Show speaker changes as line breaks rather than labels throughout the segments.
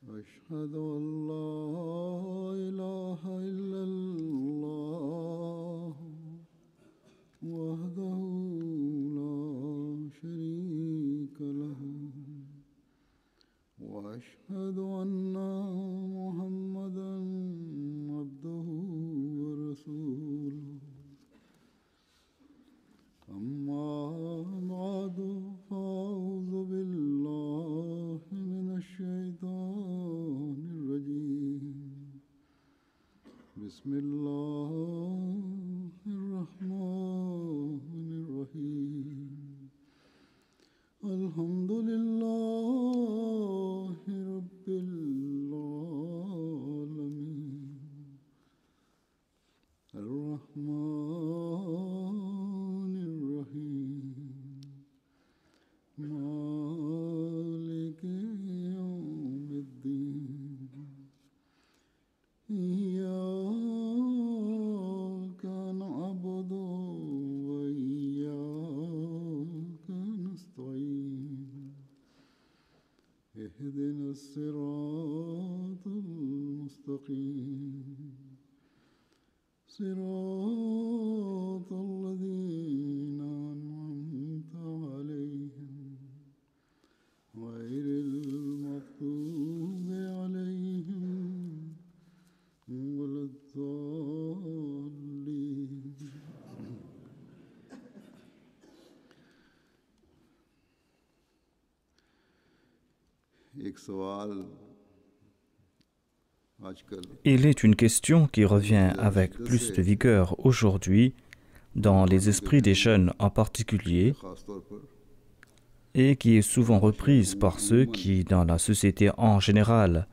أشهد أن لا إله إلا الله وحده لا شريك له وأشهد أن محمدا عبده ورسوله أما بعد فأعوذ بالله من الشيطان الرجيم بسم الله الرحمن الرحيم الحمد لله رب العالمين الرحمن الرحيم مالك يوم الدين إياك نعبد وإياك نستعين اهدنا الصراط المستقيم صراط الذين أنعمت عليهم غير المغضوب عليهم ولا الضالين एक सवाल आजकल
Il est une question qui revient avec plus de vigueur aujourd'hui dans les esprits des jeunes en particulier
खास तौर पर
et qui est souvent reprise par ceux qui, dans la société en général,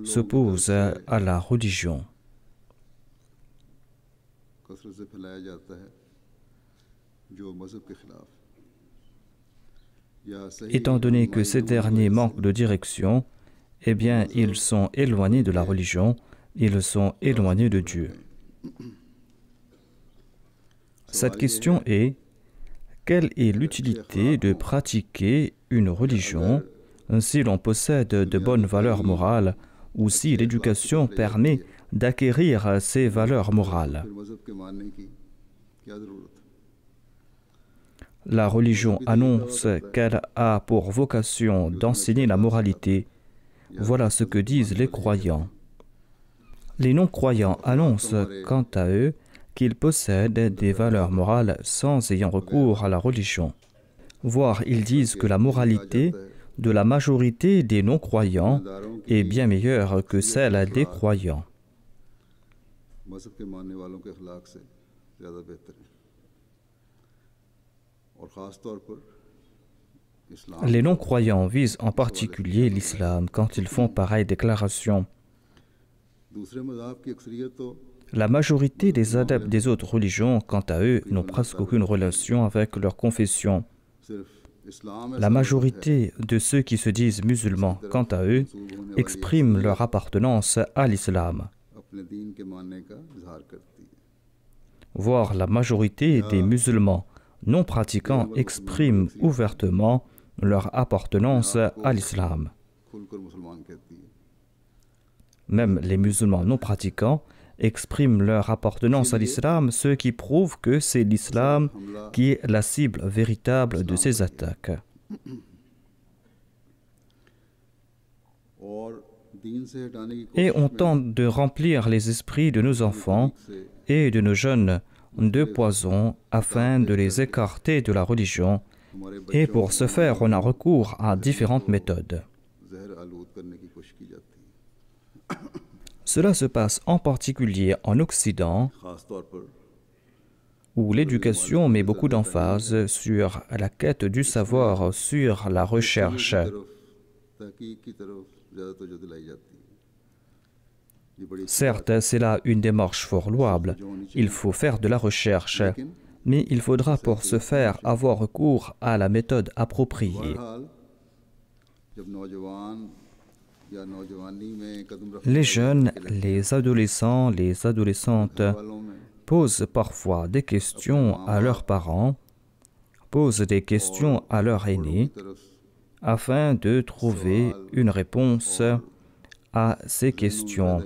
s'opposent à la religion.
कसरत से फैलाया जाता है जो मजहब के खिलाफ या सही
Étant donné que ces derniers manquent de direction, eh bien, ils sont éloignés de la religion, ils sont éloignés de Dieu. Cette question est: quelle est l'utilité de pratiquer une religion si l'on possède de bonnes valeurs morales ou si l'éducation permet d'acquérir ces valeurs morales?
फिर मजहब के मानने की क्या जरूरत है
La religion annonce qu'elle a pour vocation d'enseigner la moralité. Voilà ce que disent les croyants. Les non-croyants annoncent quant à eux qu'ils possèdent des valeurs morales sans ayant recours à la religion. Voire ils disent que la moralité de la majorité des non-croyants est bien meilleure que celle des croyants.
मजहब के मानने वालों के अखलाक से ज़्यादा बेहतर है और ख़ास तौर पर इस्लाम
Les non-croyants visent en particulier l'islam quand ils font pareille déclaration.
दूसरे मज़हब की अक्सरियत तो
La majorité des adeptes des autres religions, quant à eux, n'ont presque aucune relation avec leur confession.
सिर्फ इस्लाम
La majorité de ceux qui se disent musulmans, quant à eux, expriment leur appartenance à l'islam.
अपने दीन के मानने का इजहार करती है
Voire la majorité des musulmans non pratiquants expriment ouvertement leur appartenance à l'islam.
खुलकर मुसलमान कहती है
Même les musulmans non pratiquants expriment leur appartenance à l'islam, ce qui prouve que c'est l'islam qui est la cible véritable de ces attaques.
और दीन से हटाने की
Et
कोशिश
on
में
tente de remplir les esprits de nos enfants
से
et de nos jeunes de poison afin de les écarter de la religion.
हमारे
Et
बच्चों
pour ce faire, on a recours à différentes méthodes.
जहर आलूद करने की कोशिश की जाती है
Cela se passe en particulier en Occident,
खास तौर पर
où l'éducation met beaucoup d'emphase sur la quête du savoir, sur la recherche.
तहकीक की तरफ ज़्यादा तवज्जो दिलाई जाती है ये बड़ी
Certes, c'est là une démarche fort louable. Il faut faire de la recherche, mais il faudra pour ce faire avoir recours à la méthode appropriée.
बहरहाल जब नौजवान या नौजवानी में कदम रखने
Les
वाले
jeunes,
लड़के लड़कियां
les adolescents, les adolescentes
वालों में
posent parfois des questions à leurs parents, posent des questions à leurs aînés, afin de trouver une réponse à ces questions.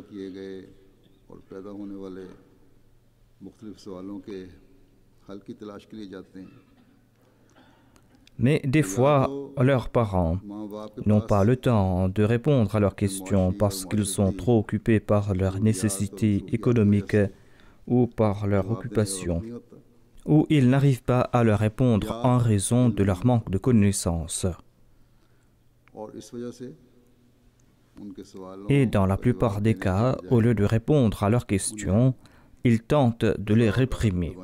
Mais des fois, leurs parents n'ont pas le temps de répondre à leurs questions parce qu'ils sont trop occupés par leurs nécessités économiques ou par leur occupation, ou ils n'arrivent pas à leur répondre en raison de leur manque de connaissances. Et dans la plupart des cas, au lieu de répondre à leurs questions, ils tentent de les réprimer.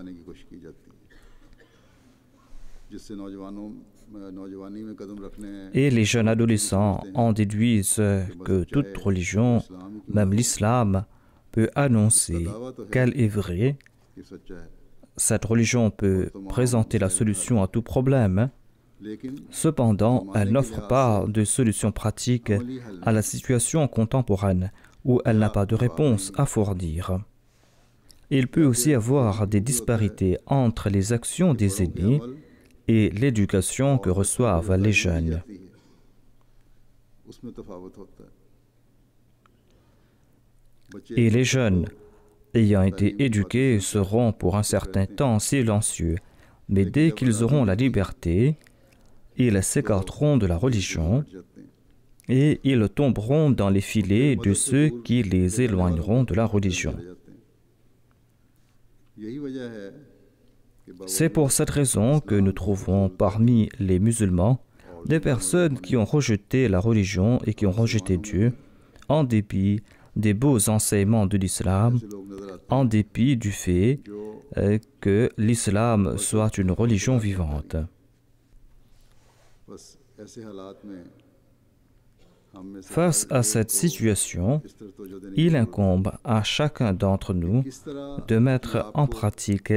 Et les jeunes adolescents en déduisent que toute religion, même l'islam, peut annoncer qu'elle est vraie. Cette religion peut présenter la solution à tout problème. Cependant, elle n'offre pas de solution pratique à la situation contemporaine où elle n'a pas de réponse à fournir. Il peut aussi y avoir des disparités entre les actions des aînés et l'éducation que reçoivent les jeunes. Et les jeunes, ayant été éduqués, seront pour un certain temps silencieux, mais dès qu'ils auront la liberté, ils s'écarteront de la religion et ils tomberont dans les filets de ceux qui les éloigneront de la religion. C'est pour cette raison que nous trouvons parmi les musulmans des personnes qui ont rejeté la religion et qui ont rejeté Dieu en dépit des beaux enseignements de l'islam, en dépit du fait que l'islam soit une religion vivante. Face à cette situation, il incombe à chacun d'entre nous de mettre en pratique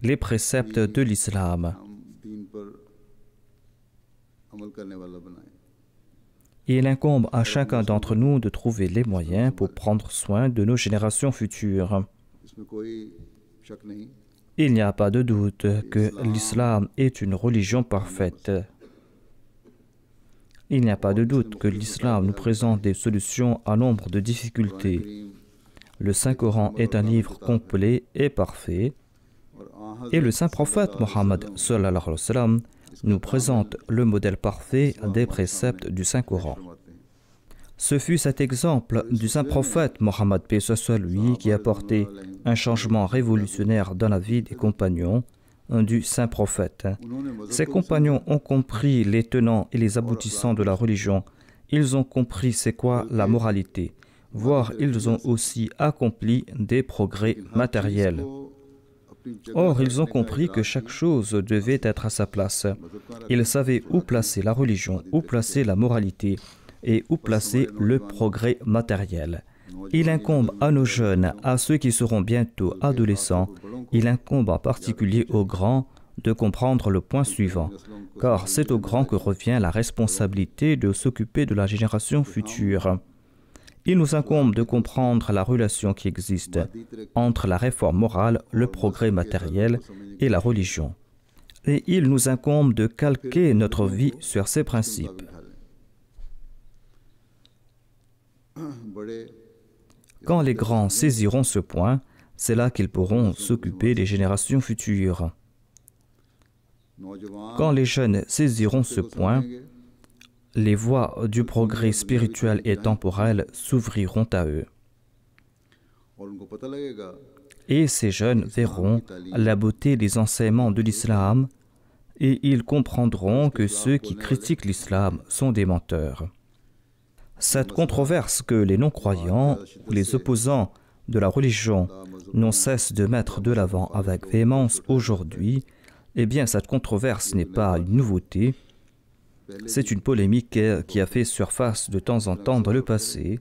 les préceptes de l'islam. Il incombe à chacun d'entre nous de trouver les moyens pour prendre soin de nos générations futures. Il n'y a pas de doute que l'islam est une religion parfaite. Il n'y a pas de doute que l'islam nous présente des solutions à nombre de difficultés. Le Saint-Coran est un livre complet et parfait. Et le Saint-Prophète Mohammed sallallahu alayhi wa sallam nous présente le modèle parfait des préceptes du Saint-Coran. Ce fut cet exemple du Saint-Prophète Mohammed, paix soit lui, qui a apporté un changement révolutionnaire dans la vie des compagnons du Saint-Prophète. Ces compagnons ont compris les tenants et les aboutissants de la religion. Ils ont compris c'est quoi la moralité, voire ils ont aussi accompli des progrès matériels. Or, ils ont compris que chaque chose devait être à sa place. Ils savaient où placer la religion, où placer la moralité et où placer le progrès matériel. Il incombe à nos jeunes, à ceux qui seront bientôt adolescents, il incombe en particulier aux grands de comprendre le point suivant, car c'est aux grands que revient la responsabilité de s'occuper de la génération future. Il nous incombe de comprendre la relation qui existe entre la réforme morale, le progrès matériel et la religion. Et il nous incombe de calquer notre vie sur ces principes. Quand les grands saisiront ce point, c'est là qu'ils pourront s'occuper des générations futures. Quand les jeunes saisiront ce point, les voies du progrès spirituel et temporel s'ouvriront à eux. Et ces jeunes verront la beauté des enseignements de l'islam et ils comprendront que ceux qui critiquent l'islam sont des menteurs. Cette controverse que les non-croyants ou les opposants de la religion n'ont cesse de mettre de l'avant avec véhémence aujourd'hui, eh bien cette controverse n'est pas une nouveauté. C'est une polémique qui a fait surface de temps en temps dans le passé.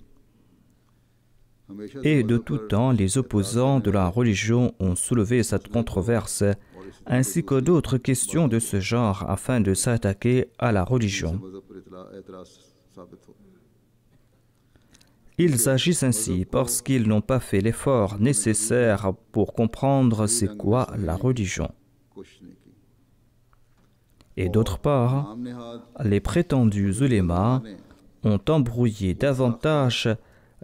Et de tout temps, les opposants de la religion ont soulevé cette controverse, ainsi que d'autres questions de ce genre, afin de s'attaquer à la religion. Ils agissent ainsi parce qu'ils n'ont pas fait l'effort nécessaire pour comprendre c'est quoi la religion. Et d'autre part, les prétendus ulémas ont embrouillé davantage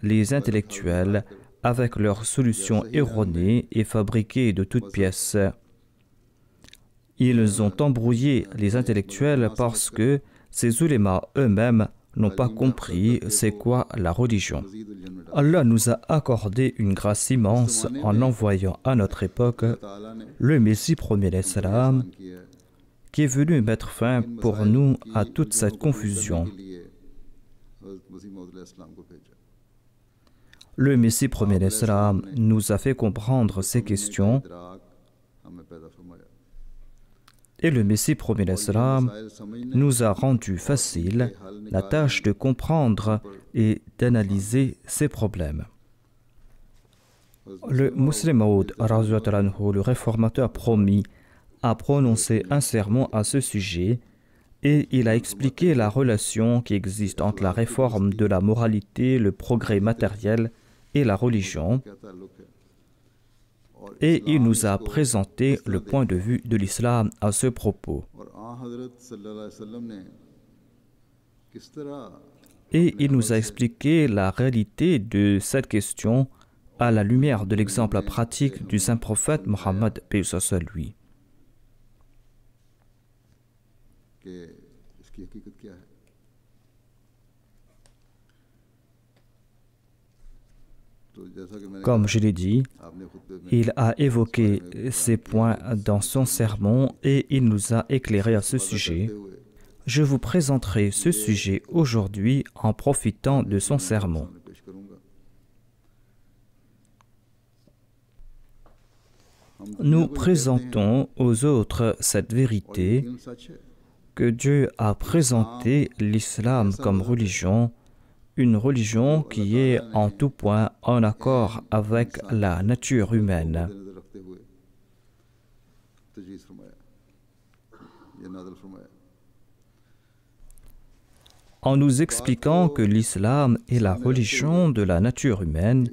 les intellectuels avec leurs solutions erronées et fabriquées de toutes pièces. Ils ont embrouillé les intellectuels parce que ces ulémas eux-mêmes n'ont pas compris c'est quoi la religion. Allah nous a accordé une grâce immense en envoyant à notre époque le Messie premier d'Islam qui est venu mettre fin pour nous à toute cette confusion. Le Messie premier d'Islam nous a fait comprendre ces questions et le Messie premier d'Islam nous a rendu facile la tâche de comprendre et d'analyser ces problèmes. Le Muslim Maud, le réformateur promis, a prononcé un sermon à ce sujet et il a expliqué la relation qui existe entre la réforme de la moralité, le progrès matériel et la religion. Et il nous a présenté le point de vue de l'islam à ce propos. Et il nous a expliqué la réalité de cette question à la lumière de l'exemple pratique du saint prophète Mohammed paix soit lui. Comme je l'ai dit, il a évoqué ces points dans son sermon et il nous a éclairé à ce sujet. Je vous présenterai ce sujet aujourd'hui en profitant de son sermon. Nous présentons aux autres cette vérité que Dieu a présenté l'islam comme religion, une religion qui est en tout point en accord avec la nature humaine. En nous expliquant que l'islam est la religion de la nature humaine,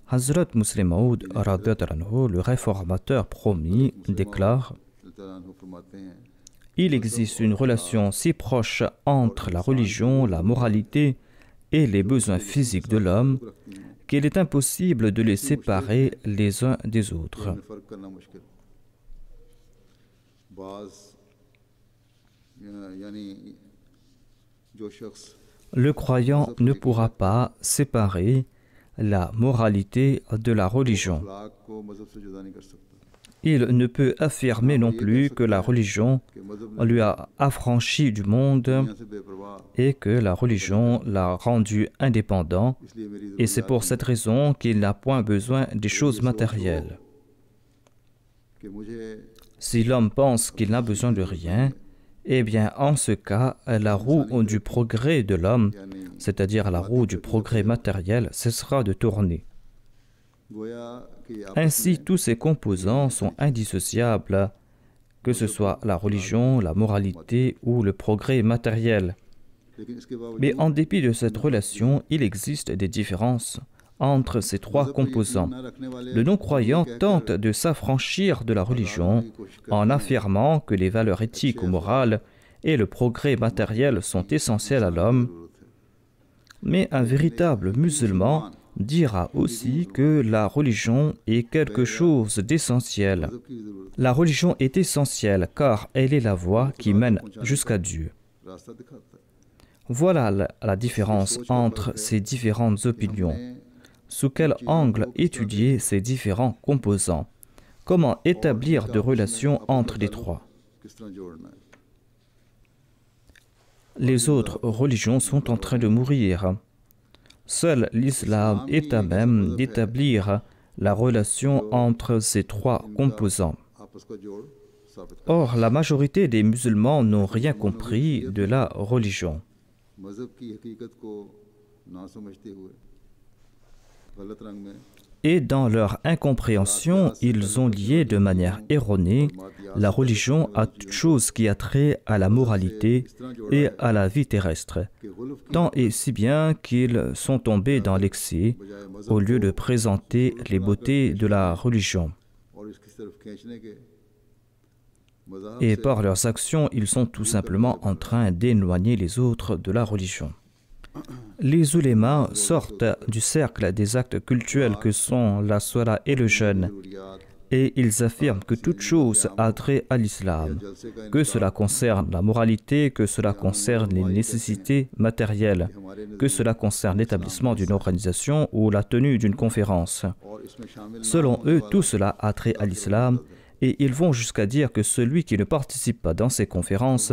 Hazrat Muslim Maud, le réformateur promis, déclare: il existe une relation si proche entre la religion, la moralité et les besoins physiques de l'homme qu'il est impossible de les séparer les uns des autres. Le croyant ne pourra pas séparer la moralité de la religion. Il ne peut affirmer non plus que la religion lui a affranchi du monde et que la religion l'a rendu indépendant, et c'est pour cette raison qu'il n'a point besoin des choses matérielles. Si l'homme pense qu'il n'a besoin de rien, eh bien, en ce cas, la roue du progrès de l'homme, c'est-à-dire la roue du progrès matériel, cessera de tourner. Ainsi, tous ces composants sont indissociables, que ce soit la religion, la moralité ou le progrès matériel. Mais en dépit de cette relation, il existe des différences entre ces trois composants. Le non-croyant tente de s'affranchir de la religion en affirmant que les valeurs éthiques ou morales et le progrès matériel sont essentiels à l'homme. Mais un véritable musulman dira aussi que la religion est quelque chose d'essentiel. La religion est essentielle car elle est la voie qui mène jusqu'à Dieu. Voilà la différence entre ces différentes opinions. Sous quel angle étudier ces différents composants? Comment établir de relations entre les trois? Les autres religions sont en train de mourir. Seul l'islam est à même d'établir la relation entre ces trois composants. Or, la majorité des musulmans n'ont rien compris de la religion. Et dans leur incompréhension, ils ont lié de manière erronée la religion à toute chose qui a trait à la moralité et à la vie terrestre, tant et si bien qu'ils sont tombés dans l'excès au lieu de présenter les beautés de la religion. Et par leurs actions, ils sont tout simplement en train d'éloigner les autres de la religion. Les ulémas sortent du cercle des actes cultuels que sont la salat et le jeûne, et ils affirment que toute chose a trait à l'islam, que cela concerne la moralité, que cela concerne les nécessités matérielles, que cela concerne l'établissement d'une organisation ou la tenue d'une conférence. Selon eux, tout cela a trait à l'islam, et ils vont jusqu'à dire que celui qui ne participe pas dans ces conférences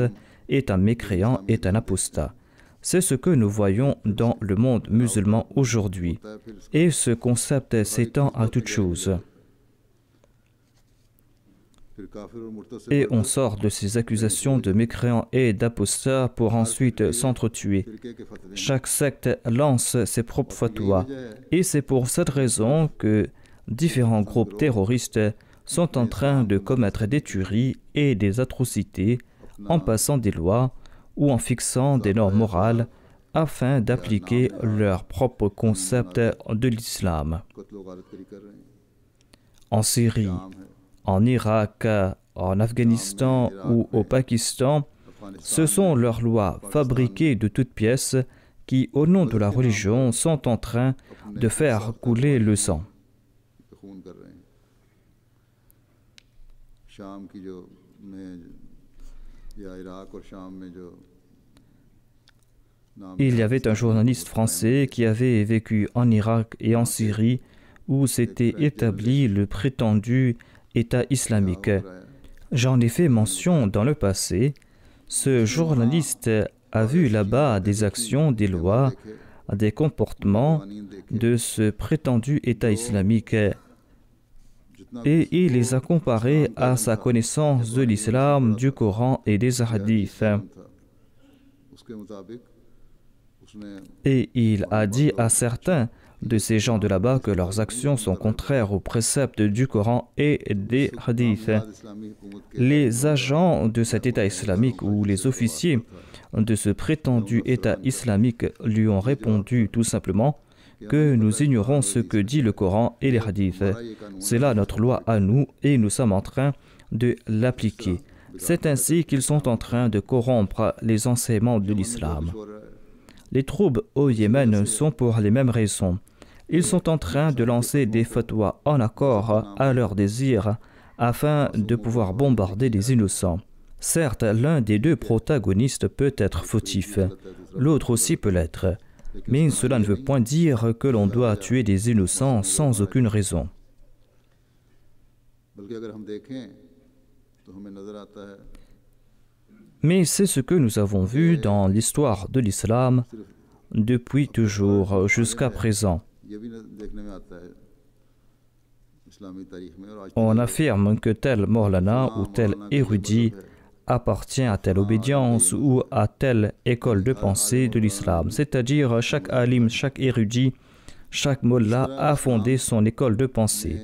est un mécréant, est un apostat. C'est ce que nous voyons dans le monde musulman aujourd'hui, et ce concept s'étend à toute chose. Et on sort de ces accusations de mécréants et d'apostats pour ensuite s'entretuer. Chaque secte lance ses propres fatwas, et c'est pour cette raison que différents groupes terroristes sont en train de commettre des tueries et des atrocités en passant des lois ou en fixant des normes morales afin d'appliquer leur propre concept de l'islam. En Syrie, en Irak, en Afghanistan ou au Pakistan, ce sont leurs lois fabriquées de toutes pièces qui, au nom de la religion, sont en train de faire couler le sang. Il y avait un journaliste français qui avait vécu en Irak et en Syrie où s'était établi le prétendu État islamique. J'en ai fait mention dans le passé. Ce journaliste a vu là-bas des actions, des lois, des comportements de ce prétendu État islamique et il les a comparés à sa connaissance de l'islam, du Coran et des hadiths. Et il a dit à certains de ces gens de là-bas que leurs actions sont contraires aux préceptes du Coran et des hadiths. Les agents de cet État islamique ou les officiers de ce prétendu État islamique lui ont répondu tout simplement que nous ignorons ce que dit le Coran et les hadiths. C'est là notre loi à nous et nous sommes en train de l'appliquer. C'est ainsi qu'ils sont en train de corrompre les enseignements de l'islam. Les troubles au Yémen sont pour les mêmes raisons. Ils sont en train de lancer des fatwas en accord à leurs désirs afin de pouvoir bombarder les innocents. Certes, l'un des deux protagonistes peut être fautif, l'autre aussi peut l'être. Mais cela ne veut point dire que l'on doit tuer des innocents sans aucune raison. Mais c'est ce que nous avons vu dans l'histoire de l'islam depuis toujours jusqu'à présent. On affirme que tel Maulana ou tel érudit appartient à telle obédience ou à telle école de pensée de l'islam. C'est-à-dire chaque alim, chaque érudit, chaque mollah a fondé son école de pensée.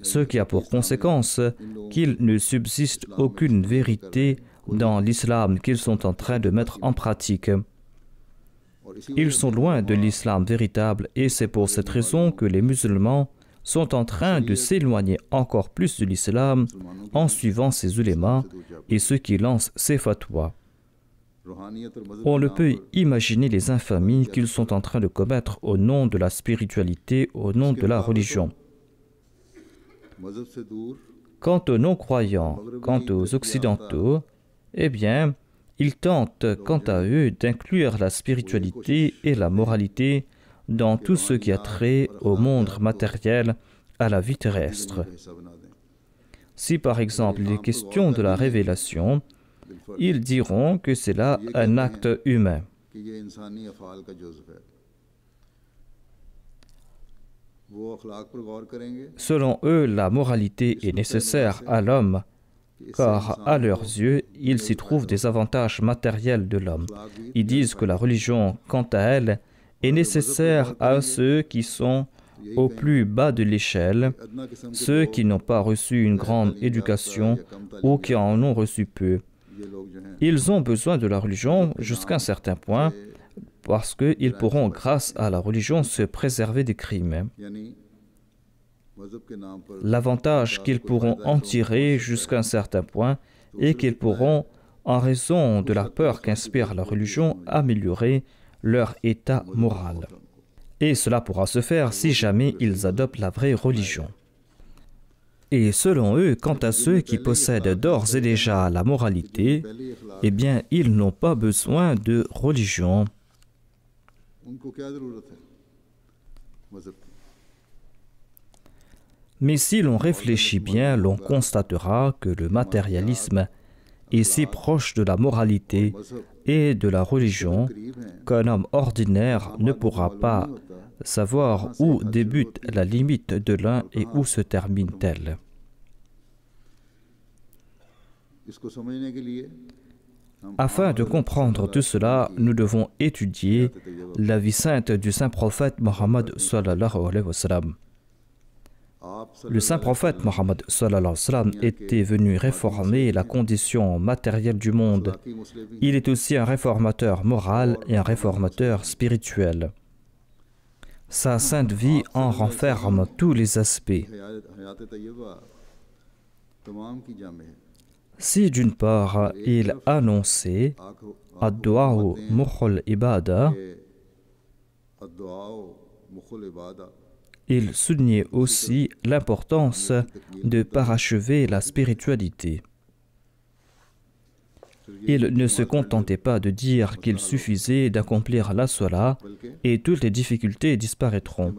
Ce qui a pour conséquence qu'il ne subsiste aucune vérité dans l'islam qu'ils sont en train de mettre en pratique. Ils sont loin de l'islam véritable et c'est pour cette raison que les musulmans sont en train de s'éloigner encore plus de l'islam en suivant ces ulémas et ceux qui lancent ces fatwas. On ne peut imaginer les infamies qu'ils sont en train de commettre au nom de la spiritualité, au nom de la religion. Quant aux non-croyants, quant aux occidentaux, eh bien, ils tentent, quant à eux, d'inclure la spiritualité et la moralité dans tout ce qui a trait au monde matériel, à la vie terrestre. Si par exemple il est question de la révélation, ils diront que c'est là un acte humain. Selon eux, la moralité est nécessaire à l'homme, car à leurs yeux, il s'y trouve des avantages matériels de l'homme. Ils disent que la religion, quant à elle, est nécessaire à ceux qui sont au plus bas de l'échelle, ceux qui n'ont pas reçu une grande éducation ou qui en ont reçu peu. Ils ont besoin de la religion jusqu'à un certain point parce qu'ils pourront, grâce à la religion, se préserver des crimes. L'avantage qu'ils pourront en tirer jusqu'à un certain point est qu'ils pourront en raison de la peur qu'inspire la religion, améliorer leur état moral. Et cela pourra se faire si jamais ils adoptent la vraie religion. Et selon eux, quant à ceux qui possèdent d'ores et déjà la moralité, eh bien, ils n'ont pas besoin de religion. Mais si l'on réfléchit bien, l'on constatera que le matérialisme est si proche de la moralité et de la religion qu'un homme ordinaire ne pourra pas savoir où débute la limite de l'un et où se termine-t-elle. Afin de comprendre tout cela, nous devons étudier la vie sainte du saint prophète Mohammed sallallahu alayhi wa sallam. Le saint prophète Mohammed sallallahu alayhi wa sallam était venu réformer la condition matérielle du monde. Il est aussi un réformateur moral et un réformateur spirituel. Sa sainte vie en renferme tous les aspects. Si d'une part il annonçait ad-du'a mukhul ibada, il soulignait aussi l'importance de parachever la spiritualité. Il ne se contentait pas de dire qu'il suffisait d'accomplir la salat et toutes les difficultés disparaîtront.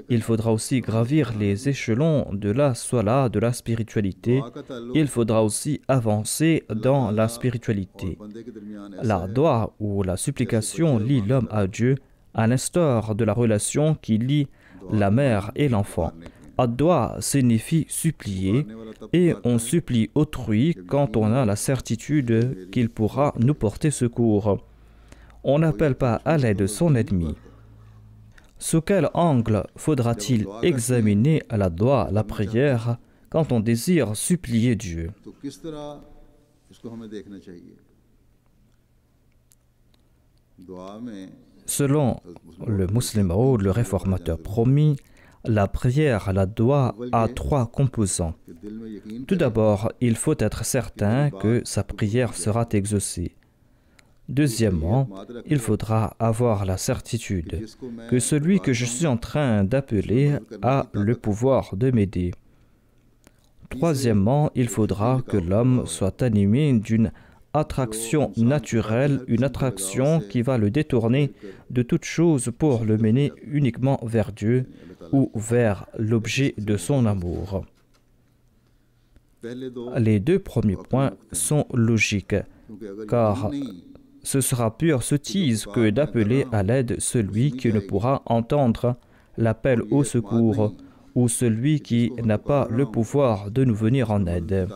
Il faudra aussi gravir les échelons de la salat, de la spiritualité. Il faudra aussi avancer dans la spiritualité. La dua ou la supplication lie l'homme à Dieu à l'instar de la relation qui lie la mère et l'enfant. Ad-dua signifie supplier et on supplie autrui quand on a la certitude qu'il pourra nous porter secours. On n'appelle pas à l'aide son ennemi. Sous quel angle faudra-t-il examiner la dua, la prière, quand on désire supplier Dieu? Selon le Muslim Maud, le réformateur promis, la prière, la dua, a trois composants. Tout d'abord, il faut être certain que sa prière sera exaucée. Deuxièmement, il faudra avoir la certitude que celui que je suis en train d'appeler a le pouvoir de m'aider. Troisièmement, il faudra que l'homme soit animé d'une attraction naturelle, une attraction qui va le détourner de toute chose pour le mener uniquement vers Dieu ou vers l'objet de son amour. Les deux premiers points sont logiques, car ce sera pure sottise que d'appeler à l'aide celui qui ne pourra entendre l'appel au secours ou celui qui n'a pas le pouvoir de nous venir en aide.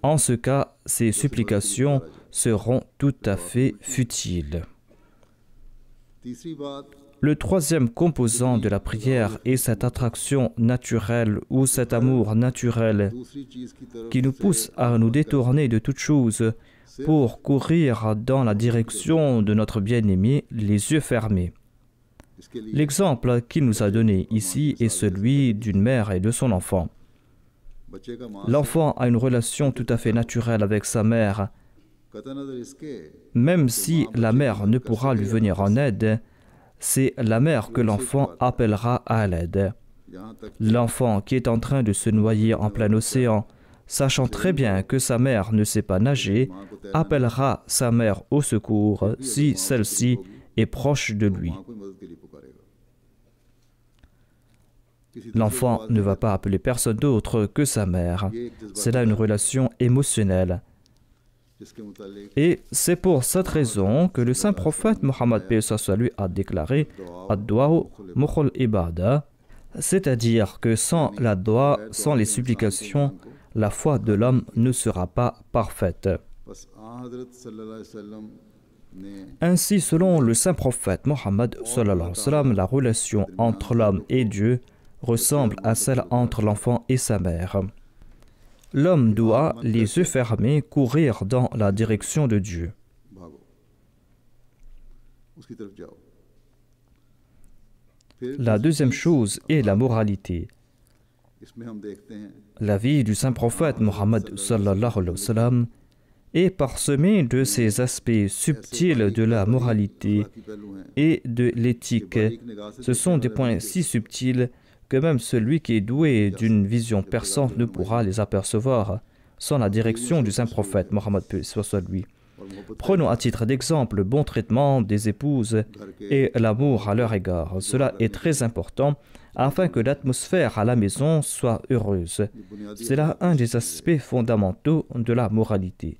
En ce cas, ces supplications seront tout à fait futiles. Le troisième composant de la prière est cette attraction naturelle ou cet amour naturel qui nous pousse à nous détourner de toute chose pour courir dans la direction de notre bien-aimé les yeux fermés. L'exemple qu'il nous a donné ici est celui d'une mère et de son enfant. L'enfant a une relation tout à fait naturelle avec sa mère. Même si la mère ne pourra lui venir en aide, c'est la mère que l'enfant appellera à l'aide. L'enfant qui est en train de se noyer en plein océan, sachant très bien que sa mère ne sait pas nager, appellera sa mère au secours si celle-ci est proche de lui. L'enfant ne va pas appeler personne d'autre que sa mère. C'est là une relation émotionnelle. Et c'est pour cette raison que le saint prophète Mohammed paix soit lui a déclaré ad-du'a mukhul ibada, c'est-à-dire que sans la dua, sans les supplications, la foi de l'homme ne sera pas parfaite. Ainsi, selon le saint prophète Mohammed sallallahu alayhi wa sallam, la relation entre l'homme et Dieu ressemble à celle entre l'enfant et sa mère. L'homme doit, les yeux fermés, courir dans la direction de Dieu. La deuxième chose est la moralité. La vie du saint prophète Mohammed sallallahu alayhi wa sallam est parsemée de ces aspects subtils de la moralité et de l'éthique. Ce sont des points si subtils que même celui qui est doué d'une vision perçante ne pourra les apercevoir sans la direction du saint prophète Mohammed soit lui. Prenons à titre d'exemple le bon traitement des épouses et l'amour à leur égard. Cela est très important afin que l'atmosphère à la maison soit heureuse. C'est là un des aspects fondamentaux de la moralité.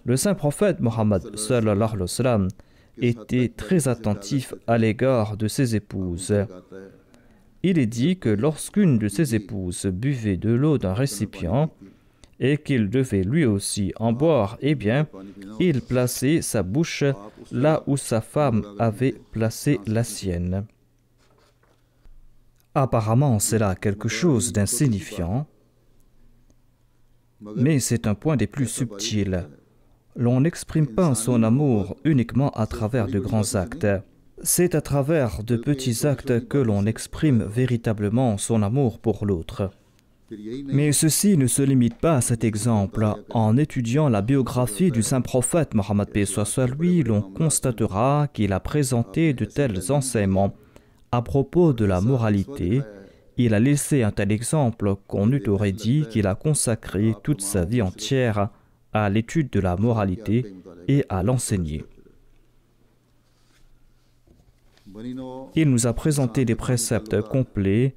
Le saint prophète Mohammed sallallahu alayhi wa sallam était très attentif à l'égard de ses épouses. Il est dit que lorsqu'une de ses épouses buvait de l'eau d'un récipient et qu'il devait lui aussi en boire, eh bien, il plaçait sa bouche là où sa femme avait placé la sienne. Apparemment, c'est là quelque chose d'insignifiant, mais c'est un point des plus subtils. L'on n'exprime pas son amour uniquement à travers de grands actes. C'est à travers de petits actes que l'on exprime véritablement son amour pour l'autre. Mais ceci ne se limite pas à cet exemple. En étudiant la biographie du saint prophète Mohammed paix soit lui, l'on constatera qu'il a présenté de tels enseignements. À propos de la moralité, il a laissé un tel exemple qu'on eût aurait dit qu'il a consacré toute sa vie entière à l'étude de la moralité et à l'enseigner. Il nous a présenté des préceptes complets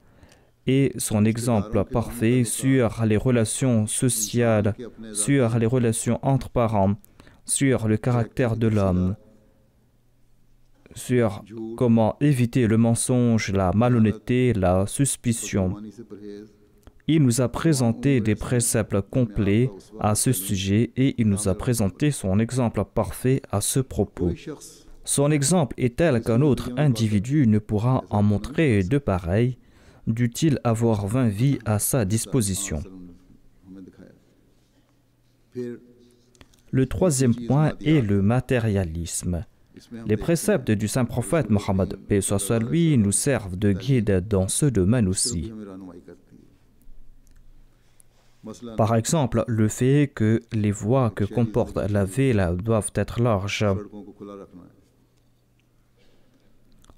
et son exemple parfait sur les relations sociales, sur les relations entre parents, sur le caractère de l'homme, sur comment éviter le mensonge, la malhonnêteté, la suspicion. Il nous a présenté des préceptes complets à ce sujet et il nous a présenté son exemple parfait à ce propos. Son exemple est tel qu'un autre individu ne pourra en montrer de pareil, dût-il avoir 20 vies à sa disposition. Le troisième point est le matérialisme. Les préceptes du saint prophète Mohammed paix soit lui nous servent de guide dans ce domaine aussi. Par exemple, le fait que les voies que comporte la ville doivent être larges.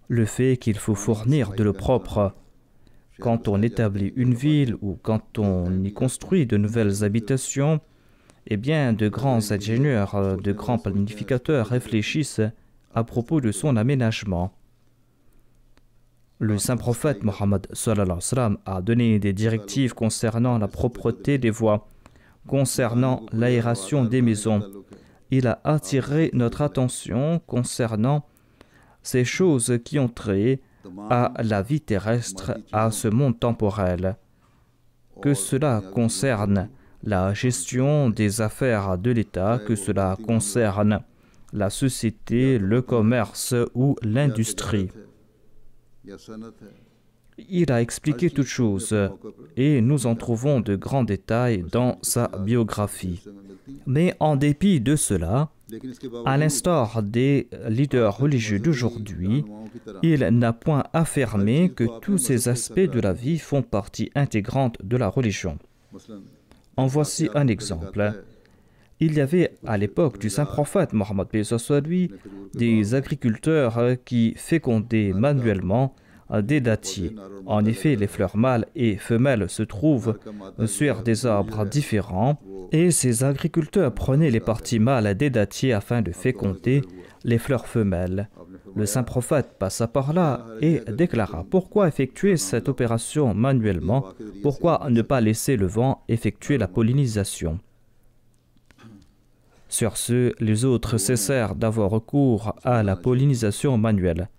Le fait qu'il faut fournir de l'eau propre. Quand on établit une ville ou quand on y construit de nouvelles habitations, eh bien, de grands ingénieurs, de grands planificateurs réfléchissent à propos de son aménagement. Le saint prophète Mohammed sallallahu alayhi wa sallam a donné des directives concernant la propreté des voies, concernant l'aération des maisons. Il a attiré notre attention concernant ces choses qui ont trait à la vie terrestre, à ce monde temporel, que cela concerne la gestion des affaires de l'État, que cela concerne la société, le commerce ou l'industrie. Il a expliqué toutes choses et nous en trouvons de grands détails dans sa biographie. Mais en dépit de cela, à l'instar des leaders religieux d'aujourd'hui, il n'a point affirmé que tous ces aspects de la vie font partie intégrante de la religion. En voici un exemple. Il y avait à l'époque du saint prophète Mohammed paix soit lui des agriculteurs qui fécondaient manuellement des dattiers. En effet, les fleurs mâles et femelles se trouvent sur des arbres différents et ces agriculteurs prenaient les parties mâles des dattiers afin de féconder les fleurs femelles. Le saint prophète passa par là et déclara: pourquoi effectuer cette opération manuellement? Pourquoi ne pas laisser le vent effectuer la pollinisation? Sur ce, les autres cessèrent d'avoir recours à la pollinisation manuelle.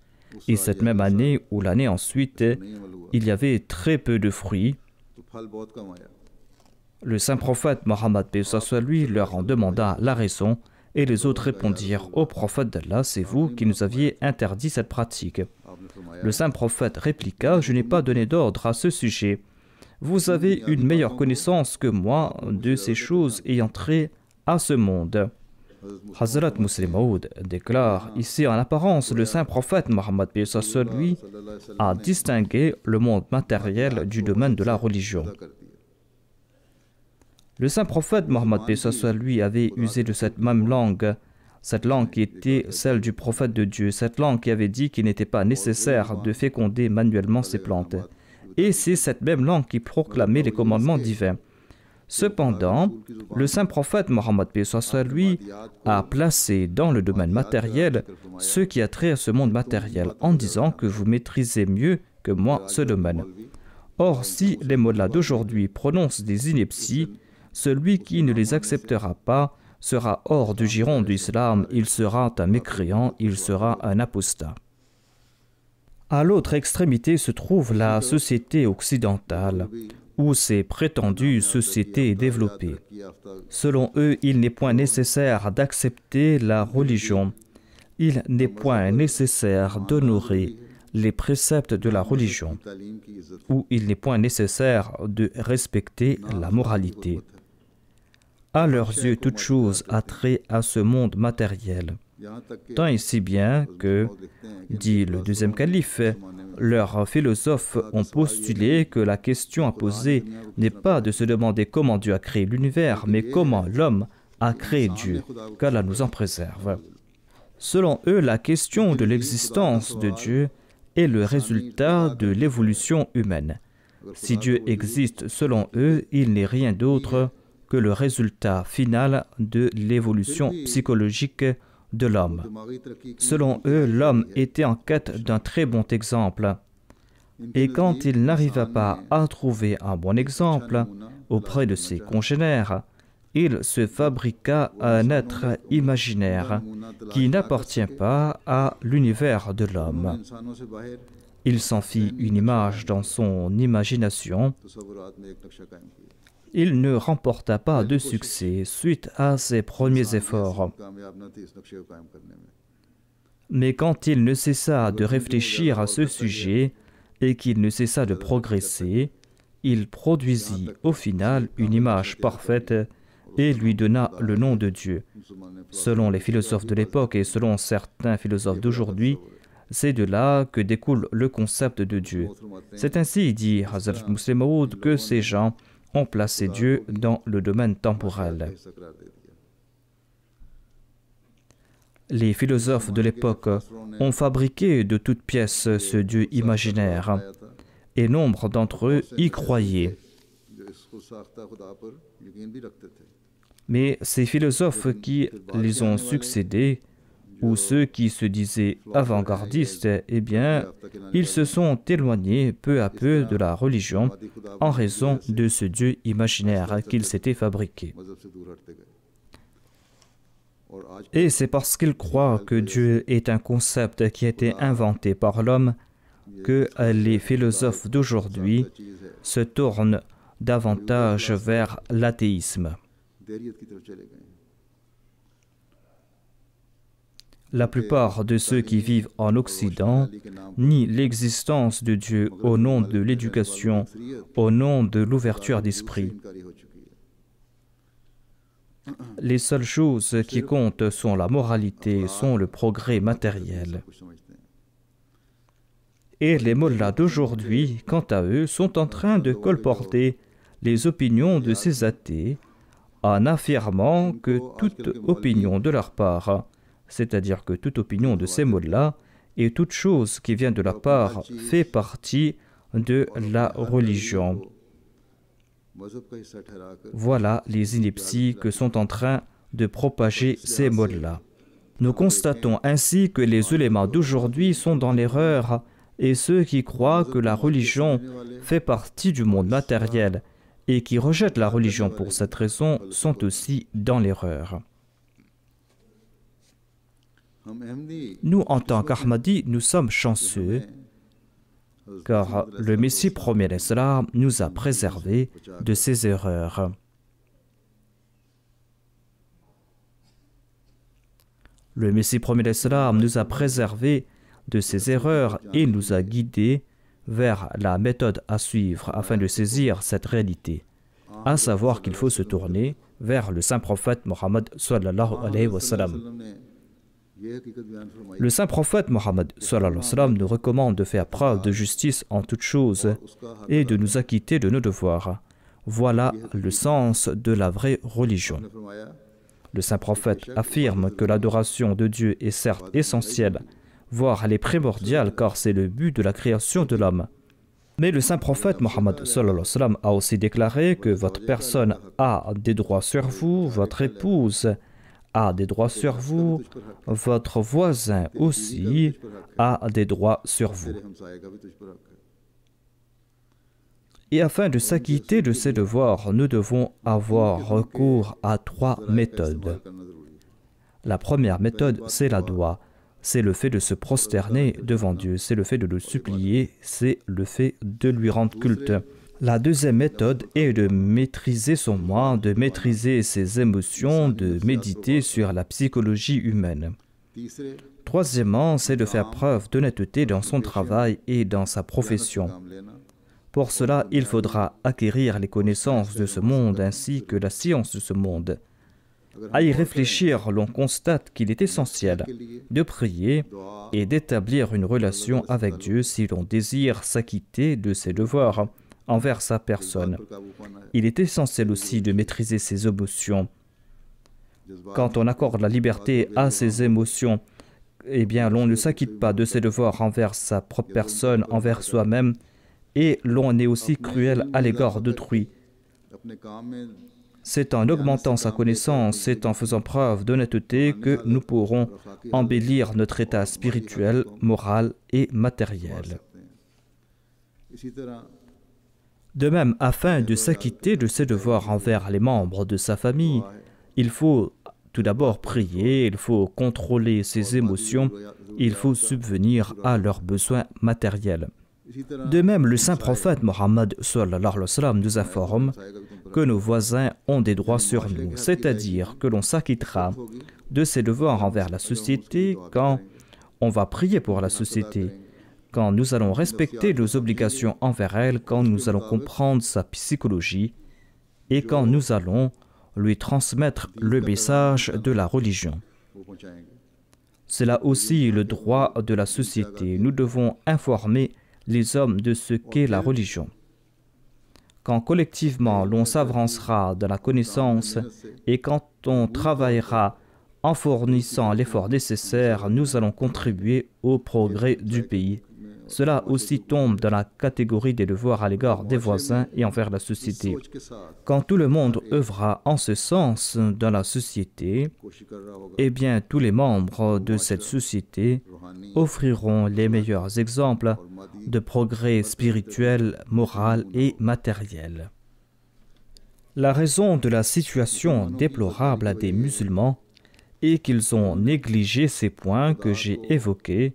Et cette même année ou l'année ensuite, il y avait très peu de fruits. Le saint prophète Mohammed paix soit lui leur en demanda la raison et les autres répondirent: ô prophète d'Allah, c'est vous qui nous aviez interdit cette pratique. Le saint prophète répliqua: je n'ai pas donné d'ordre à ce sujet. Vous avez une meilleure connaissance que moi de ces choses ayant trait à ce monde. Hazrat Muslim Maud déclare ici en apparence le saint prophète Mohammed lui a distingué le monde matériel du domaine de la religion. Le saint prophète Mohammed lui avait usé de cette même langue, cette langue qui était celle du prophète de Dieu, cette langue qui avait dit qu'il n'était pas nécessaire de féconder manuellement ces plantes. Et c'est cette même langue qui proclamait les commandements divins. Cependant, le saint prophète Mohammed lui a placé dans le domaine matériel ce qui a trait à ce monde matériel en disant que vous maîtrisez mieux que moi ce domaine. Or, si les mollahs d'aujourd'hui prononcent des inepties, celui qui ne les acceptera pas sera hors du giron de l'islam, il sera un mécréant, il sera un apostat. À l'autre extrémité se trouve la société occidentale, ou ces prétendues sociétés développées. Selon eux, il n'est point nécessaire d'accepter la religion. Il n'est point nécessaire d'honorer les préceptes de la religion, ou il n'est point nécessaire de respecter la moralité. À leurs yeux, toute chose a trait à ce monde matériel. Tant et si bien que, dit le deuxième calife, leurs philosophes ont postulé que la question à poser n'est pas de se demander comment Dieu a créé l'univers, mais comment l'homme a créé Dieu, qu'Allah nous en préserve. Selon eux, la question de l'existence de Dieu est le résultat de l'évolution humaine. Si Dieu existe selon eux, il n'est rien d'autre que le résultat final de l'évolution psychologique de l'homme. Selon eux, l'homme était en quête d'un très bon exemple. Et quand il n'arriva pas à trouver un bon exemple auprès de ses congénères, il se fabriqua un être imaginaire qui n'appartient pas à l'univers de l'homme. Il s'en fit une image dans son imagination. Il ne remporta pas de succès suite à ses premiers efforts. Mais quand il ne cessa de réfléchir à ce sujet et qu'il ne cessa de progresser, il produisit au final une image parfaite et lui donna le nom de Dieu. Selon les philosophes de l'époque et selon certains philosophes d'aujourd'hui, c'est de là que découle le concept de Dieu. C'est ainsi, dit Hazrat Muslim Maud, que ces gens ont placé Dieu dans le domaine temporel. Les philosophes de l'époque ont fabriqué de toutes pièces ce Dieu imaginaire, et nombre d'entre eux y croyaient. Mais ces philosophes qui les ont succédés, ou ceux qui se disaient avant-gardistes, eh bien, ils se sont éloignés peu à peu de la religion en raison de ce Dieu imaginaire qu'ils s'étaient fabriqué. Et c'est parce qu'ils croient que Dieu est un concept qui a été inventé par l'homme que les philosophes d'aujourd'hui se tournent davantage vers l'athéisme. La plupart de ceux qui vivent en Occident nient l'existence de Dieu au nom de l'éducation, au nom de l'ouverture d'esprit. Les seules choses qui comptent sont la moralité, sont le progrès matériel. Et les mollahs d'aujourd'hui, quant à eux, sont en train de colporter les opinions de ces athées en affirmant que toute opinion de leur part, c'est-à-dire que toute opinion de ces mollahs et toute chose qui vient de leur part fait partie de la religion. Voilà les inepties que sont en train de propager ces mollahs. Nous constatons ainsi que les ulémas d'aujourd'hui sont dans l'erreur et ceux qui croient que la religion fait partie du monde matériel et qui rejettent la religion pour cette raison sont aussi dans l'erreur. Nous, en tant qu'Ahmadis, nous sommes chanceux car le Messie premier l'Islam nous a préservés de ces erreurs. Le Messie premier l'Islam nous a préservés de ces erreurs et nous a guidés vers la méthode à suivre afin de saisir cette réalité, à savoir qu'il faut se tourner vers le saint prophète Mohammed sallallahu alayhi wa sallam. Le saint prophète Mohammed sallallahu alayhi wa sallam nous recommande de faire preuve de justice en toutes choses et de nous acquitter de nos devoirs. Voilà le sens de la vraie religion. Le saint prophète affirme que l'adoration de Dieu est certes essentielle, voire elle est primordiale car c'est le but de la création de l'homme. Mais le saint prophète Mohammed sallallahu alayhi wa sallam a aussi déclaré que votre personne a des droits sur vous, votre épouse a des droits sur vous, votre voisin aussi a des droits sur vous. Et afin de s'acquitter de ces devoirs, nous devons avoir recours à 3 méthodes. La première méthode, c'est la doua. C'est le fait de se prosterner devant Dieu, c'est le fait de le supplier, c'est le fait de lui rendre culte. La deuxième méthode est de maîtriser son moi, de maîtriser ses émotions, de méditer sur la psychologie humaine. Troisièmement, c'est de faire preuve d'honnêteté dans son travail et dans sa profession. Pour cela, il faudra acquérir les connaissances de ce monde ainsi que la science de ce monde. À y réfléchir, l'on constate qu'il est essentiel de prier et d'établir une relation avec Dieu si l'on désire s'acquitter de ses devoirs envers sa personne. Il est essentiel aussi de maîtriser ses émotions. Quand on accorde la liberté à ses émotions, eh bien, l'on ne s'acquitte pas de ses devoirs envers sa propre personne, envers soi-même, et l'on est aussi cruel à l'égard d'autrui. C'est en augmentant sa connaissance, c'est en faisant preuve d'honnêteté que nous pourrons embellir notre état spirituel, moral et matériel. De même, afin de s'acquitter de ses devoirs envers les membres de sa famille, il faut tout d'abord prier, il faut contrôler ses émotions, il faut subvenir à leurs besoins matériels. De même, le saint prophète Mohammed sallallahu alayhi wa sallam nous informe que nos voisins ont des droits sur nous, c'est-à-dire que l'on s'acquittera de ses devoirs envers la société quand on va prier pour la société, quand nous allons respecter nos obligations envers elle, quand nous allons comprendre sa psychologie et quand nous allons lui transmettre le message de la religion. C'est là aussi le droit de la société. Nous devons informer les hommes de ce qu'est la religion. Quand collectivement l'on s'avancera dans la connaissance et quand on travaillera en fournissant l'effort nécessaire, nous allons contribuer au progrès du pays. Cela aussi tombe dans la catégorie des devoirs à l'égard des voisins et envers la société. Quand tout le monde œuvrera en ce sens dans la société, eh bien tous les membres de cette société offriront les meilleurs exemples de progrès spirituel, moral et matériel. La raison de la situation déplorable des musulmans est qu'ils ont négligé ces points que j'ai évoqués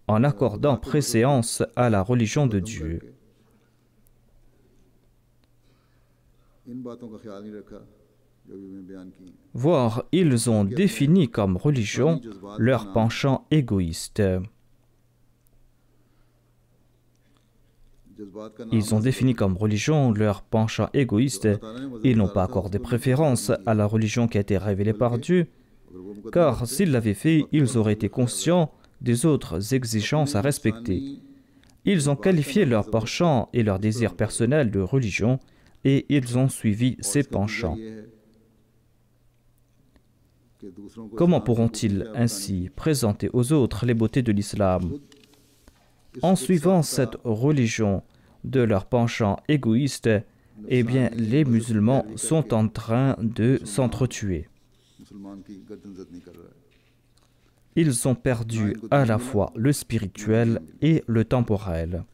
en accordant préséance à la religion de Dieu. Voire, ils ont défini comme religion leur penchant égoïste. Ils ont défini comme religion leur penchant égoïste. Ils n'ont pas accordé préférence à la religion qui a été révélée par Dieu, car s'ils l'avaient fait, ils auraient été conscients des autres exigences à respecter. Ils ont qualifié leur penchant et leur désir personnel de religion et ils ont suivi ces penchants. Comment pourront-ils ainsi présenter aux autres les beautés de l'islam? En suivant cette religion de leur penchant égoïste, eh bien, les musulmans sont en train de s'entretuer. Ils ont perdu à la fois le spirituel et le temporel.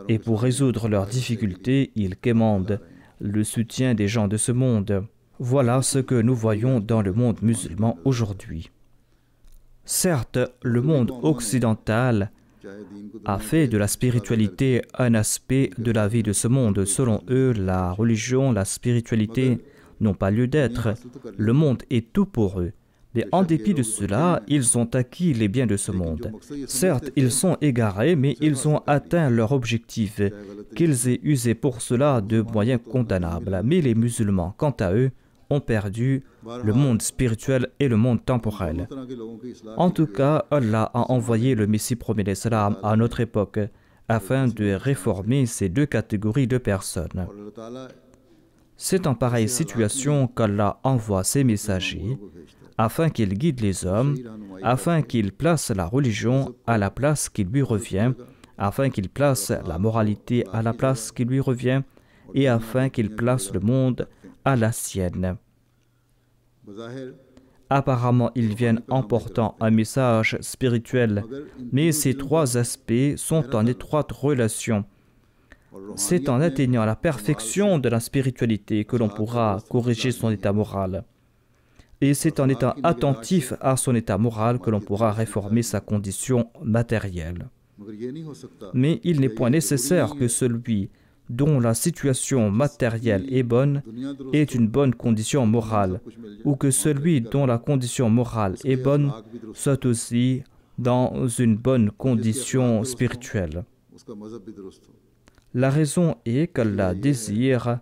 Et pour résoudre leurs difficultés, ils quémandent le soutien des gens de ce monde. Voilà ce que nous voyons dans le monde musulman aujourd'hui. Certes, le monde occidental a fait de la spiritualité un aspect de la vie de ce monde. Selon eux, la religion, la spiritualité n'ont pas lieu d'être. Le monde est tout pour eux. Mais en dépit de cela, ils ont acquis les biens de ce monde. Certes, ils sont égarés, mais ils ont atteint leur objectif, qu'ils aient usé pour cela de moyens condamnables. Mais les musulmans, quant à eux, ont perdu le monde spirituel et le monde temporel. En tout cas, Allah a envoyé le Messie premier l'Islam à notre époque afin de réformer ces deux catégories de personnes. C'est en pareille situation qu'Allah envoie ses messagers afin qu'ils guident les hommes, afin qu'ils placent la religion à la place qui lui revient, afin qu'ils placent la moralité à la place qui lui revient et afin qu'ils placent le monde à la sienne. Apparemment, ils viennent en portant un message spirituel, mais ces trois aspects sont en étroite relation. C'est en atteignant la perfection de la spiritualité que l'on pourra corriger son état moral. Et c'est en étant attentif à son état moral que l'on pourra réformer sa condition matérielle. Mais il n'est point nécessaire que celui dont la situation matérielle est bonne ait une bonne condition morale, ou que celui dont la condition morale est bonne soit aussi dans une bonne condition spirituelle. La raison est qu'Allah désire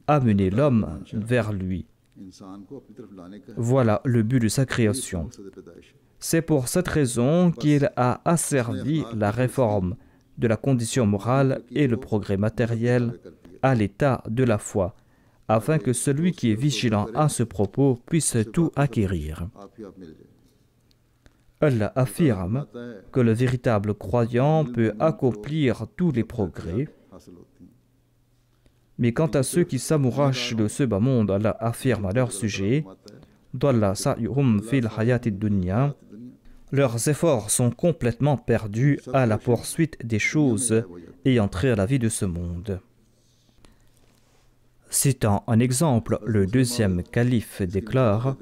amener l'homme vers lui. Voilà le but de sa création. C'est pour cette raison qu'il a asservi la réforme de la condition morale et le progrès matériel à l'état de la foi, afin que celui qui est vigilant à ce propos puisse tout acquérir. Allah affirme que le véritable croyant peut accomplir tous les progrès. Mais quant à ceux qui s'amourachent de ce bas monde, Allah affirme à leur sujet, Dalla sa'yuhum fil hayatid dunya. Leurs efforts sont complètement perdus à la poursuite des choses ayant trait à la vie de ce monde. Citant un exemple, le deuxième calife déclare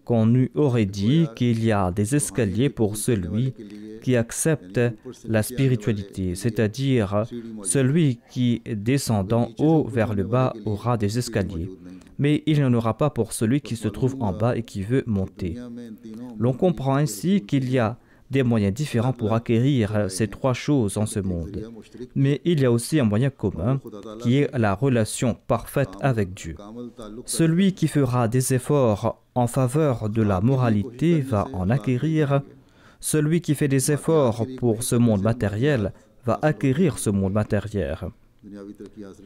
qu'on aurait dit qu'il y a des escaliers pour celui qui accepte la spiritualité, c'est-à-dire celui qui, descendant haut vers le bas, aura des escaliers. Mais il n'y en aura pas pour celui qui se trouve en bas et qui veut monter. L'on comprend ainsi qu'il y a des moyens différents pour acquérir ces trois choses en ce monde. Mais il y a aussi un moyen commun qui est la relation parfaite avec Dieu. Celui qui fera des efforts en faveur de la moralité va en acquérir. Celui qui fait des efforts pour ce monde matériel va acquérir ce monde matériel.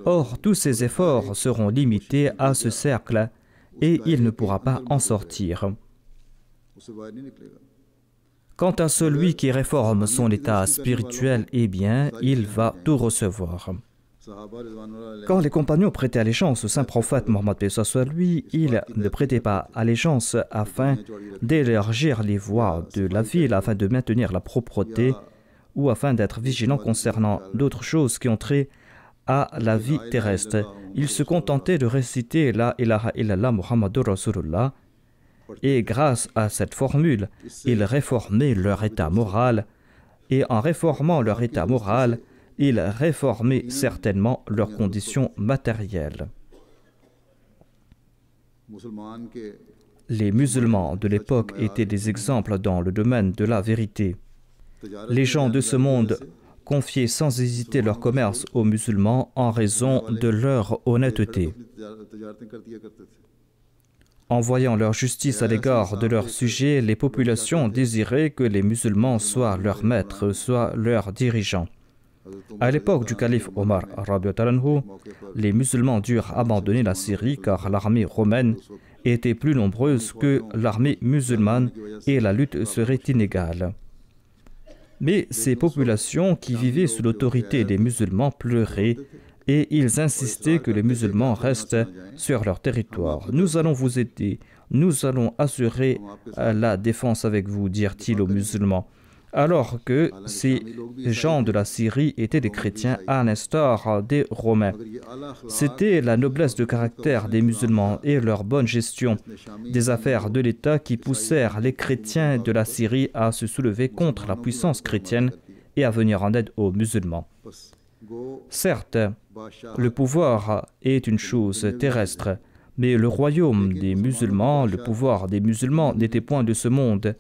Or, tous ces efforts seront limités à ce cercle et il ne pourra pas en sortir. Quant à celui qui réforme son état spirituel, eh bien, il va tout recevoir. Quand les compagnons prêtaient allégeance au saint prophète Mohammed paix soit lui, ils ne prêtaient pas allégeance afin d'élargir les voies de la ville, afin de maintenir la propreté ou afin d'être vigilants concernant d'autres choses qui ont trait à la vie terrestre. Ils se contentaient de réciter la ilaha illallah Muhammadur Rasulullah et grâce à cette formule, ils réformaient leur état moral et en réformant leur état moral, ils réformaient certainement leurs conditions matérielles. Les musulmans de l'époque étaient des exemples dans le domaine de la vérité. Les gens de ce monde confiaient sans hésiter leur commerce aux musulmans en raison de leur honnêteté. En voyant leur justice à l'égard de leurs sujets, les populations désiraient que les musulmans soient leurs maîtres, soient leurs dirigeants. À l'époque du calife Omar, les musulmans durent abandonner la Syrie car l'armée romaine était plus nombreuse que l'armée musulmane et la lutte serait inégale. Mais ces populations qui vivaient sous l'autorité des musulmans pleuraient et ils insistaient que les musulmans restent sur leur territoire. « Nous allons vous aider, nous allons assurer la défense avec vous », dirent-ils aux musulmans. Alors que ces gens de la Syrie étaient des chrétiens à l'instar des Romains. C'était la noblesse de caractère des musulmans et leur bonne gestion des affaires de l'État qui poussèrent les chrétiens de la Syrie à se soulever contre la puissance chrétienne et à venir en aide aux musulmans. Certes, le pouvoir est une chose terrestre, Mais le royaume des musulmans, le pouvoir des musulmans n'était point de ce monde.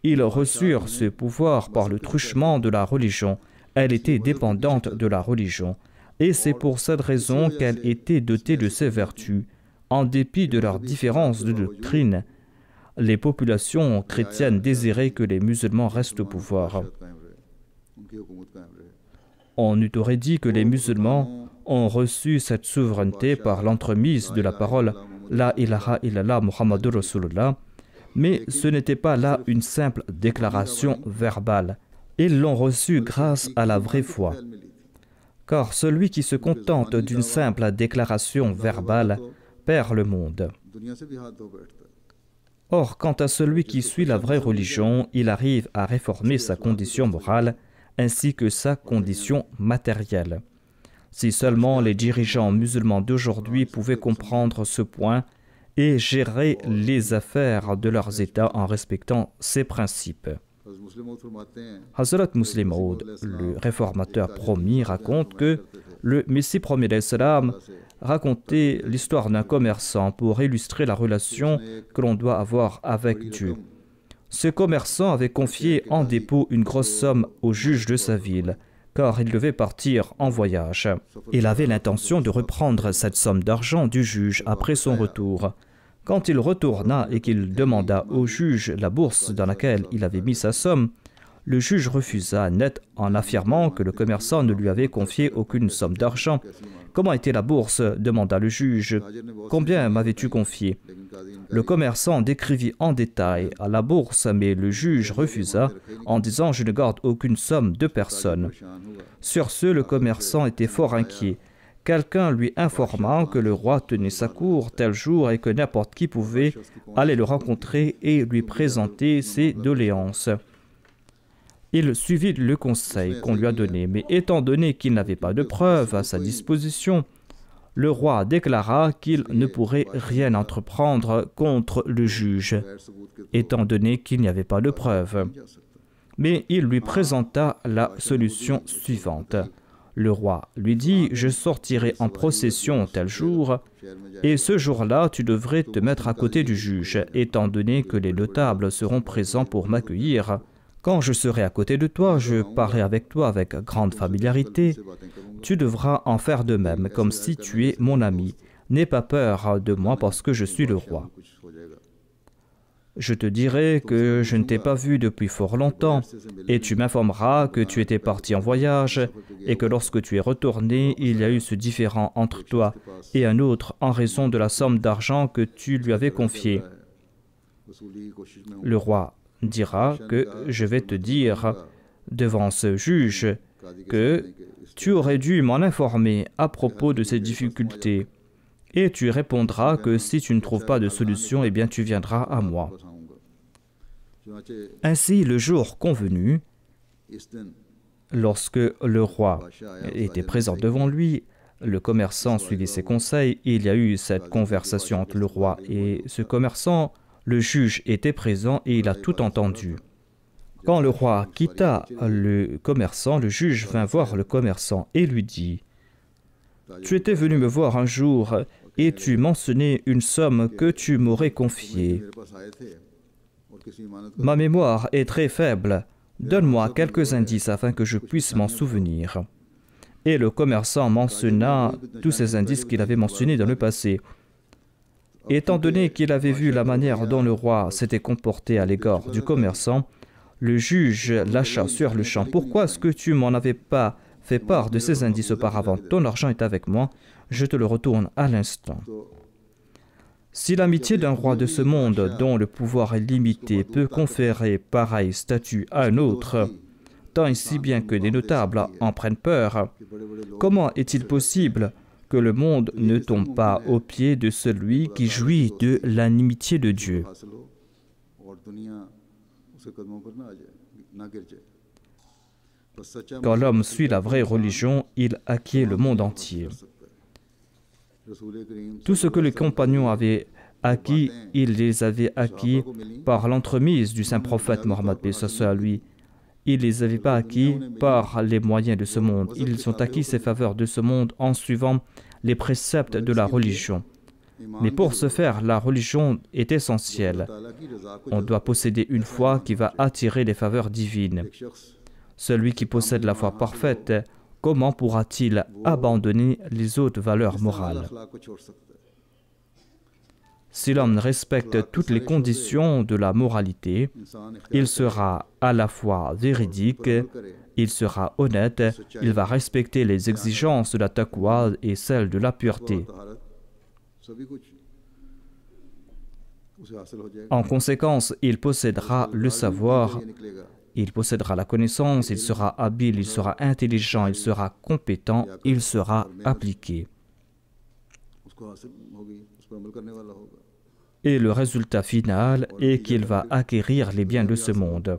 Ils reçurent ce pouvoir par le truchement de la religion. Elle était dépendante de la religion. Et c'est pour cette raison qu'elle était dotée de ces vertus. En dépit de leurs différences de doctrine, les populations chrétiennes désiraient que les musulmans restent au pouvoir. On eût aurait dit que les musulmans ont reçu cette souveraineté par l'entremise de la parole « La ilaha illallah Muhammadur Rasulullah », mais ce n'était pas là une simple déclaration verbale. Ils l'ont reçue grâce à la vraie foi. Car celui qui se contente d'une simple déclaration verbale perd le monde. Or, quant à celui qui suit la vraie religion, il arrive à réformer sa condition morale ainsi que sa condition matérielle. Si seulement les dirigeants musulmans d'aujourd'hui pouvaient comprendre ce point et gérer les affaires de leurs États en respectant ces principes. Hazrat Muslim Maud, le réformateur promis, raconte que le Messie premier d'Islam racontait l'histoire d'un commerçant pour illustrer la relation que l'on doit avoir avec Dieu. Ce commerçant avait confié en dépôt une grosse somme au juge de sa ville, car il devait partir en voyage. Il avait l'intention de reprendre cette somme d'argent du juge après son retour. Quand il retourna et qu'il demanda au juge la bourse dans laquelle il avait mis sa somme, le juge refusa net en affirmant que le commerçant ne lui avait confié aucune somme d'argent. « Comment était la bourse » demanda le juge. « Combien m'avais-tu confié » Le commerçant décrivit en détail à la bourse, mais le juge refusa en disant « Je ne garde aucune somme de personne ». Sur ce, le commerçant était fort inquiet. Quelqu'un lui informa que le roi tenait sa cour tel jour et que n'importe qui pouvait aller le rencontrer et lui présenter ses doléances. Il suivit le conseil qu'on lui a donné, mais étant donné qu'il n'avait pas de preuves à sa disposition, le roi déclara qu'il ne pourrait rien entreprendre contre le juge, étant donné qu'il n'y avait pas de preuves. Mais il lui présenta la solution suivante. Le roi lui dit « Je sortirai en procession tel jour, et ce jour-là, tu devrais te mettre à côté du juge, étant donné que les notables seront présents pour m'accueillir. Quand je serai à côté de toi, je parlerai avec toi avec grande familiarité. Tu devras en faire de même, comme si tu es mon ami. N'aie pas peur de moi parce que je suis le roi. Je te dirai que je ne t'ai pas vu depuis fort longtemps, et tu m'informeras que tu étais parti en voyage, et que lorsque tu es retourné, il y a eu ce différend entre toi et un autre en raison de la somme d'argent que tu lui avais confiée. Le roi dira que je vais te dire devant ce juge que tu aurais dû m'en informer à propos de ces difficultés. Et tu répondras que si tu ne trouves pas de solution, eh bien tu viendras à moi. Ainsi, le jour convenu, lorsque le roi était présent devant lui, le commerçant suivit ses conseils. Il y a eu cette conversation entre le roi et ce commerçant. Le juge était présent et il a tout entendu. Quand le roi quitta le commerçant, le juge vint voir le commerçant et lui dit « Tu étais venu me voir un jour et tu mentionnais une somme que tu m'aurais confiée. Ma mémoire est très faible. Donne-moi quelques indices afin que je puisse m'en souvenir. » Et le commerçant mentionna tous ces indices qu'il avait mentionnés dans le passé. Étant donné qu'il avait vu la manière dont le roi s'était comporté à l'égard du commerçant, le juge lâcha sur le champ. « Pourquoi est-ce que tu m'en avais pas fait part de ces indices auparavant? Ton argent est avec moi, je te le retourne à l'instant. » Si l'amitié d'un roi de ce monde, dont le pouvoir est limité, peut conférer pareil statut à un autre, tant et si bien que des notables en prennent peur, comment est-il possible que le monde ne tombe pas aux pieds de celui qui jouit de l'amitié de Dieu? Quand l'homme suit la vraie religion, il acquiert le monde entier. Tout ce que les compagnons avaient acquis, ils les avaient acquis par l'entremise du saint prophète Mohammed à lui. Ils ne les avaient pas acquis par les moyens de ce monde. Ils ont acquis ces faveurs de ce monde en suivant les préceptes de la religion. Mais pour ce faire, la religion est essentielle. On doit posséder une foi qui va attirer les faveurs divines. Celui qui possède la foi parfaite, comment pourra-t-il abandonner les autres valeurs morales? Si l'homme respecte toutes les conditions de la moralité, il sera à la fois véridique, il sera honnête, il va respecter les exigences de la taqwa et celles de la pureté. En conséquence, il possédera le savoir, il possédera la connaissance, il sera habile, il sera intelligent, il sera compétent, il sera appliqué. Et le résultat final est qu'il va acquérir les biens de ce monde.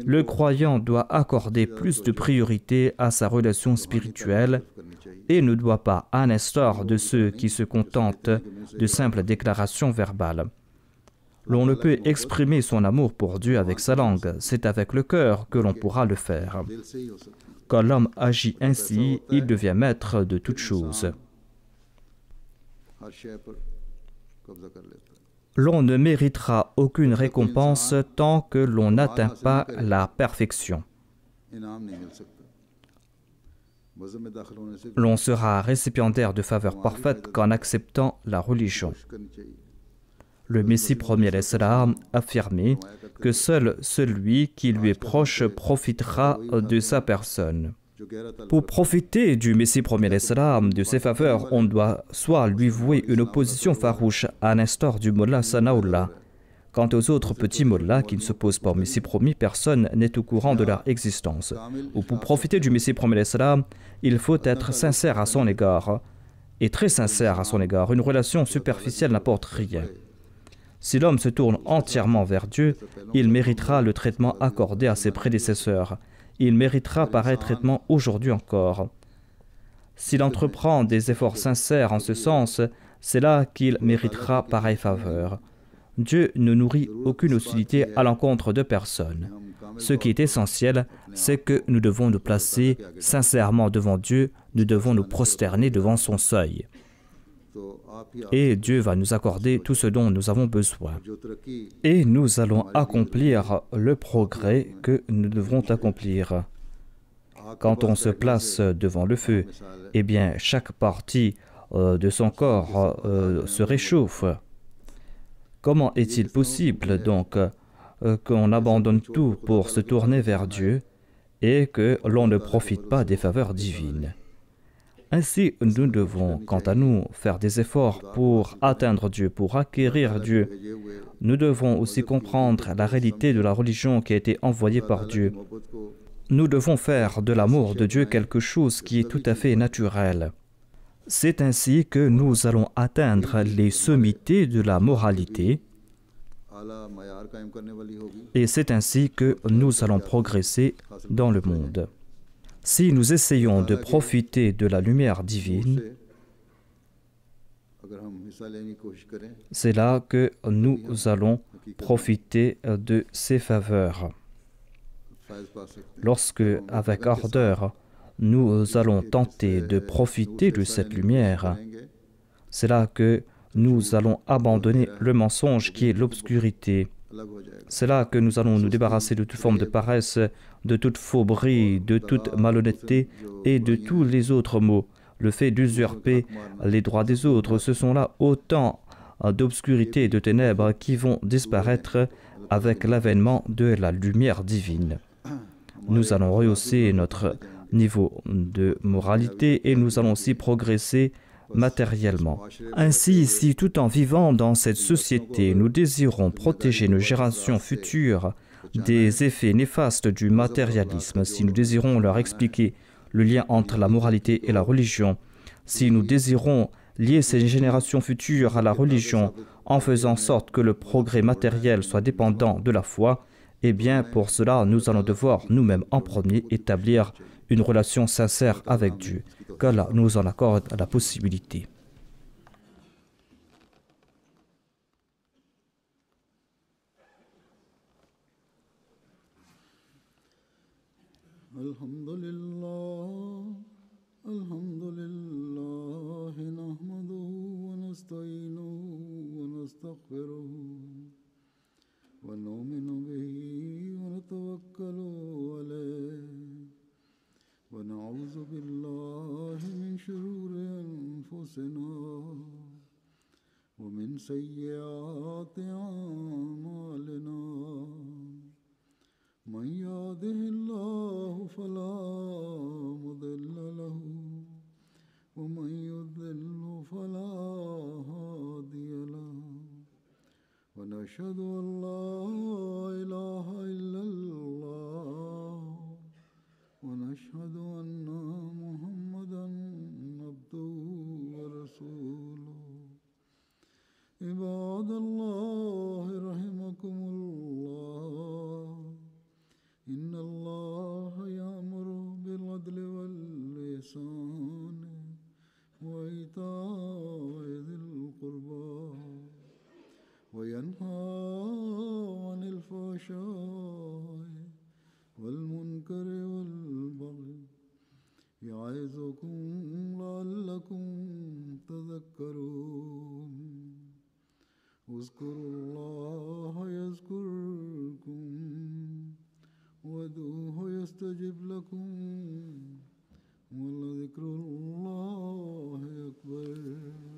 Le croyant doit accorder plus de priorité à sa relation spirituelle et ne doit pas, à l'instar de ceux qui se contentent de simples déclarations verbales. L'on ne peut exprimer son amour pour Dieu avec sa langue, c'est avec le cœur que l'on pourra le faire. Quand l'homme agit ainsi, il devient maître de toutes choses. L'on ne méritera aucune récompense tant que l'on n'atteint pas la perfection. L'on sera récipiendaire de faveurs parfaites qu'en acceptant la religion. Le Messie premier l'Islam affirmait que seul celui qui lui est proche profitera de sa personne. Pour profiter du Messie premier l'Islam, de ses faveurs, on doit soit lui vouer une opposition farouche à l'instar du Mollah Sanaullah. Quant aux autres petits mollahs qui ne s'opposent pas au Messie promis, personne n'est au courant de leur existence. Ou pour profiter du Messie premier l'Islam, il faut être sincère à son égard, et très sincère à son égard. Une relation superficielle n'apporte rien. Si l'homme se tourne entièrement vers Dieu, il méritera le traitement accordé à ses prédécesseurs. Il méritera pareil traitement aujourd'hui encore. S'il entreprend des efforts sincères en ce sens, c'est là qu'il méritera pareille faveur. Dieu ne nourrit aucune hostilité à l'encontre de personne. Ce qui est essentiel, c'est que nous devons nous placer sincèrement devant Dieu, nous devons nous prosterner devant son seuil. Et Dieu va nous accorder tout ce dont nous avons besoin. Et nous allons accomplir le progrès que nous devrons accomplir. Quand on se place devant le feu, eh bien, chaque partie de son corps se réchauffe. Comment est-il possible donc qu'on abandonne tout pour se tourner vers Dieu et que l'on ne profite pas des faveurs divines? Ainsi, nous devons, quant à nous, faire des efforts pour atteindre Dieu, pour acquérir Dieu. Nous devons aussi comprendre la réalité de la religion qui a été envoyée par Dieu. Nous devons faire de l'amour de Dieu quelque chose qui est tout à fait naturel. C'est ainsi que nous allons atteindre les sommités de la moralité et c'est ainsi que nous allons progresser dans le monde. Si nous essayons de profiter de la lumière divine, c'est là que nous allons profiter de ses faveurs. Lorsque, avec ardeur, nous allons tenter de profiter de cette lumière, c'est là que nous allons abandonner le mensonge qui est l'obscurité. C'est là que nous allons nous débarrasser de toute forme de paresse, de toute fauberie, de toute malhonnêteté et de tous les autres maux. Le fait d'usurper les droits des autres, ce sont là autant d'obscurité et de ténèbres qui vont disparaître avec l'avènement de la lumière divine. Nous allons rehausser notre niveau de moralité et nous allons aussi progresser matériellement. Ainsi, si tout en vivant dans cette société, nous désirons protéger nos générations futures des effets néfastes du matérialisme, si nous désirons leur expliquer le lien entre la moralité et la religion, si nous désirons lier ces générations futures à la religion en faisant en sorte que le progrès matériel soit dépendant de la foi, eh bien, pour cela, nous allons devoir nous-mêmes en premier établir une relation sincère avec Dieu, qu'Allah nous en accorde la possibilité.
Alhamdulillah, alhamdulillah, nahmaduhu wa
ونستغفره ونؤمن به ونتوكل عليه ونعوذ بالله من شرور أنفسنا ومن سيئات أعمالنا من يهده الله فلا مضل له ومن يضلل فلا هادي له ونشهد أن لا إله إلا الله ونشهد أن محمدا عبده ورسوله عباد الله رحمكم الله إن الله يأمر بالعدل والإحسان وإيتاء ذي القربى وينهى عن الفحشاء والمنكر والبغي يعظكم لعلكم تذكرون اذكروا الله يذكركم وادعوه يستجب لكم ولذكر الله أكبر